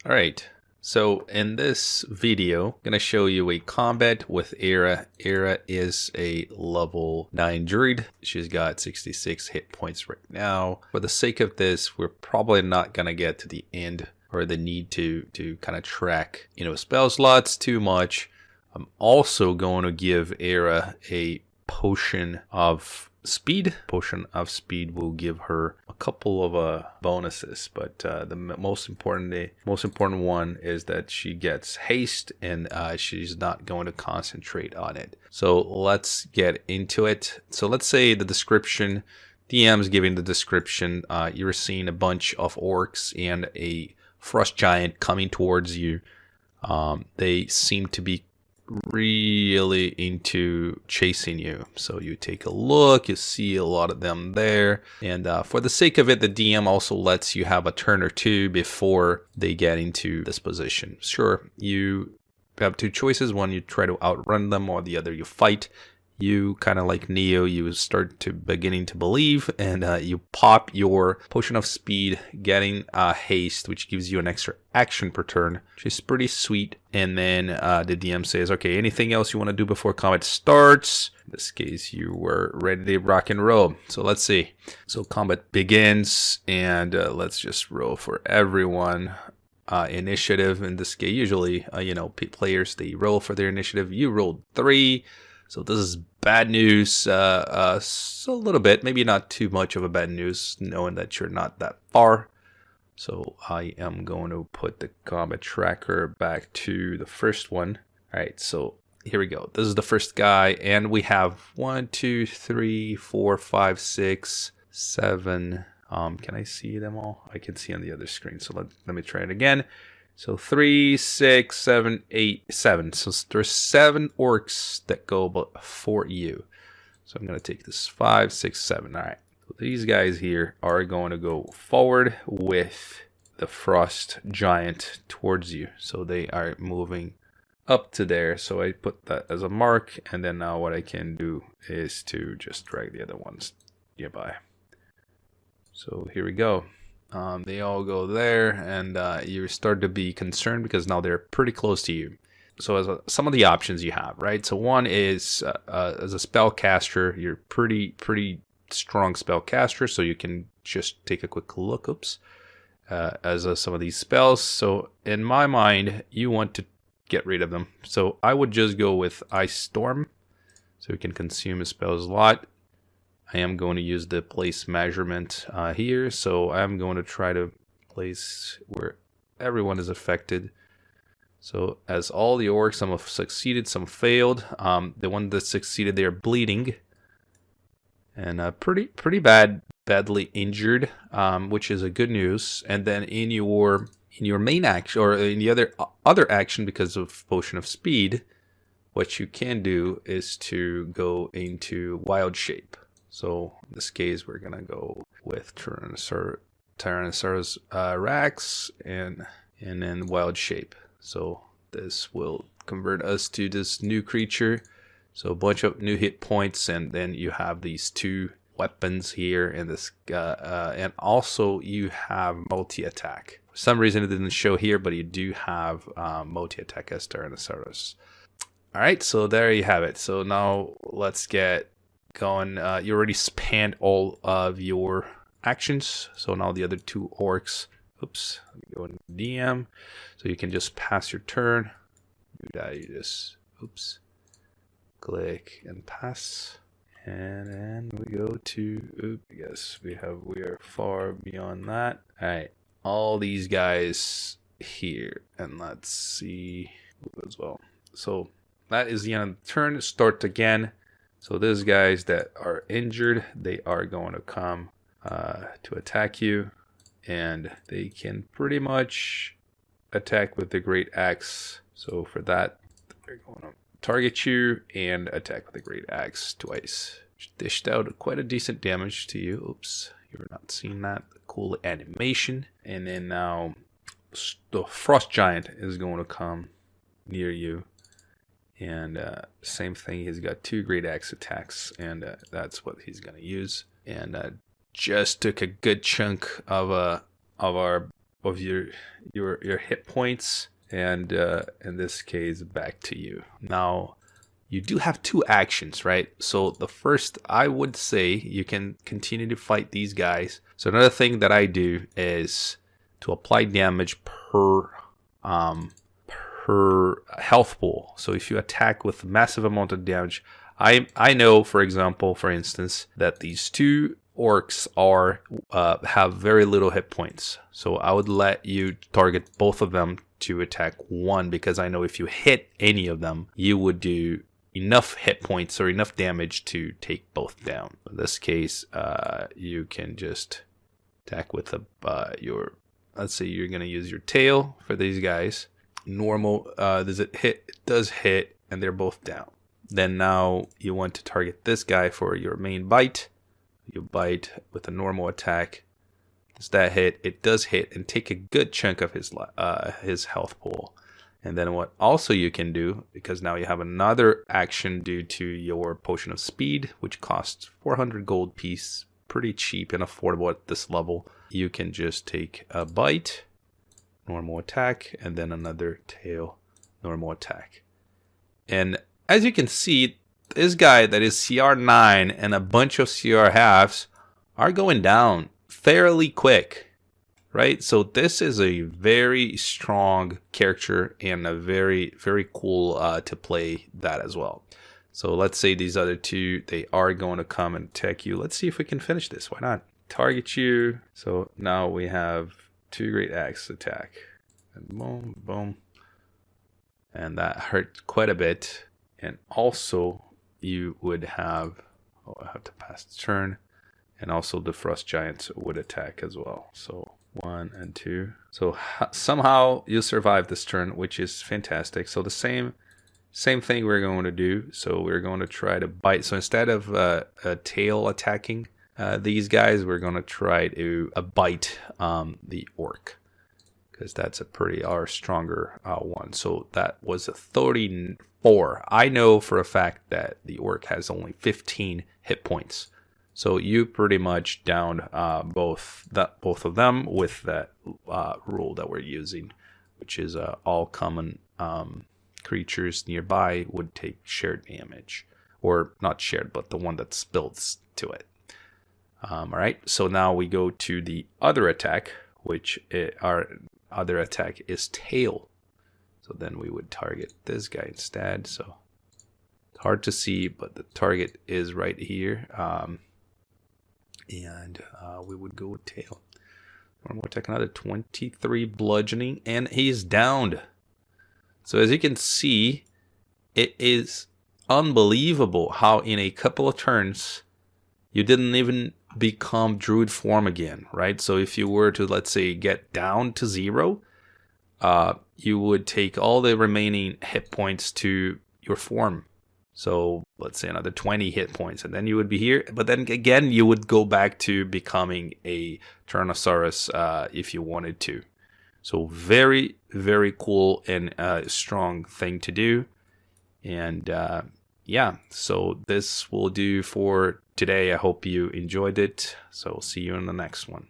All right. So in this video, I'm going to show you a combat with Era. Era is a level 9 druid. She's got 66 hit points right now. For the sake of this, we're probably not going to get to the end or the need to kind of track, spell slots too much. I'm also going to give Era a potion of speed. Potion of speed will give her a couple of bonuses, but the most important one is that she gets haste, and she's not going to concentrate on it. So let's get into it. So let's say the description, DM's giving the description, you're seeing a bunch of orcs and a frost giant coming towards you. They seem to be really into chasing you. So you take a look, you see a lot of them there, and for the sake of it, the DM also lets you have a turn or two before they get into this position. Sure, you have two choices: one, you try to outrun them, or the other, you fight. You kind of like Neo, you start to beginning to believe, and you pop your potion of speed, getting haste, which gives you an extra action per turn, which is pretty sweet. And then the DM says, okay, anything else you want to do before combat starts? In this case, you were ready to rock and roll. So let's see. So combat begins, and let's just roll for everyone. Initiative in this case, usually, players, they roll for their initiative. You rolled 3. So this is bad news, so a little bit, maybe not too much of a bad news, knowing that you're not that far. So I am going to put the combat tracker back to the first one. All right, so here we go. This is the first guy, and we have 1, 2, 3, 4, 5, 6, 7. Can I see them all? I can see on the other screen. So let me try it again. So 3, 6, 7, 8, 7. So there's 7 orcs that go before you. So I'm going to take this 5, 6, 7. All right. So these guys here are going to go forward with the frost giant towards you. So they are moving up to there. So I put that as a mark. And then now what I can do is to just drag the other ones nearby. So here we go. They all go there, and you start to be concerned because now they're pretty close to you. So as some of the options you have, right? So one is as a spellcaster, you're pretty strong spellcaster, so you can just take a quick look. Oops, as some of these spells. So in my mind, you want to get rid of them. So I would just go with Ice Storm, so you can consume a spell slot. I am going to use the place measurement here, so I'm going to try to place where everyone is affected. So as all the orcs, some have succeeded, some failed. The one that succeeded, they're bleeding and pretty badly injured, which is a good news. And then in your main action, or in the other action, because of potion of speed, what you can do is to go into wild shape. So in this case, we're gonna go with Tyrannosaurus Rex and then wild shape. So this will convert us to this new creature. So a bunch of new hit points, and then you have these 2 weapons here in this, and also you have multi-attack. For some reason it didn't show here, but you do have multi-attack as Tyrannosaurus. All right, so there you have it. So now let's get going. You already spanned all of your actions, so now the other 2 orcs. Oops, let me go into DM, so you can just pass your turn. Do that, you just click and pass, and then we go to yes, we are far beyond that. All right, all these guys here, and let's see as well. So that is the end of the turn. Start again. So these guys that are injured, they are going to come to attack you, and they can pretty much attack with the Great Axe. So for that, they're going to target you and attack with the Great Axe twice. Which dished out quite a decent damage to you. Oops, you're not seeing that. Cool animation. And then now the Frost Giant is going to come near you. And same thing, he's got 2 Great Axe attacks, and that's what he's going to use. And just took a good chunk of our of your hit points, and in this case, back to you. Now, you do have 2 actions, right? So the first, I would say you can continue to fight these guys. So another thing that I do is to apply damage per health pool. So if you attack with a massive amount of damage, I know, for example, for instance, that these 2 orcs have very little hit points. So I would let you target both of them to attack one, because I know if you hit any of them, you would do enough hit points or enough damage to take both down. In this case, you can just attack with your, let's say you're going to use your tail for these guys. Normal, does it hit? It does hit, and they're both down. Then now you want to target this guy for your main bite. You bite with a normal attack. Does that hit? It does hit, and take a good chunk of his health pool. And then what also you can do, because now you have another action due to your potion of speed, which costs 400 gold piece, pretty cheap and affordable at this level. You can just take a bite, normal attack, and then another tail, normal attack. And as you can see, this guy that is CR 9 and a bunch of CR halves are going down fairly quick. Right, so this is a very strong character and a very, very cool to play that as well. So let's say these other 2, they are going to come and attack you. Let's see if we can finish this. Why not? Target you. So now we have 2 great axe attack. And boom, boom. And that hurt quite a bit. And also you would have, oh, I have to pass the turn. And also the frost giants would attack as well. So 1 and 2. So somehow you survive this turn, which is fantastic. So the same thing we're going to do. So we're going to try to bite. So instead of a tail attacking these guys, we're going to try to bite the orc, because that's our stronger one. So that was a 34. I know for a fact that the orc has only 15 hit points. So you pretty much downed both of them with that rule that we're using, which is all common creatures nearby would take shared damage, or not shared, but the one that builds to it. All right, so now we go to the other attack, which our other attack is tail. So then we would target this guy instead. So it's hard to see, but the target is right here. And we would go with tail. One more attack, another 23 bludgeoning, and he's downed. So as you can see, it is unbelievable how in a couple of turns you didn't even become druid form again, right? So if you were to, let's say, get down to 0, you would take all the remaining hit points to your form. So let's say another 20 hit points, and then you would be here. But then again, you would go back to becoming a Tyrannosaurus if you wanted to. So very, very cool and strong thing to do. And yeah, so this will do for today. I hope you enjoyed it. So see you in the next one.